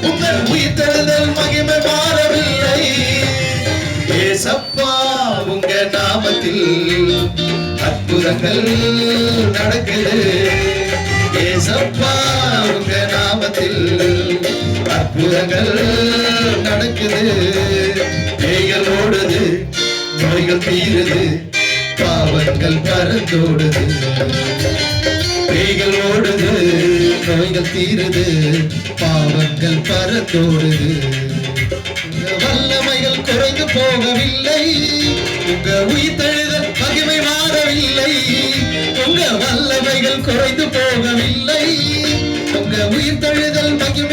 உங்கள் உயிர்த்தெழுதல் மகிமை மாறவில்லை. ஏசப்பா உங்க நாமத்தில் அற்புதங்கள் நடக்குது. ஏசப்பா உங்க நாமத்தில் அற்புதங்கள் நடக்குது. பேய்கள் ஓடுது, நோய்கள் தீருது, பாவங்கள் பறந்தோடுது. பேய்கள் ஓடுது, நோய்கள் தீருது, பாவங்கள் பறந்தோடுது. வல்லமைகள் குறைந்து போகவில்லை, உங்க உயிர்த்தெழுதல் மகிமை மாறவில்லை. உங்க வல்லமைகள் குறைந்து போகவில்லை, உங்க உயிர்த்தெழுதல் மகிமை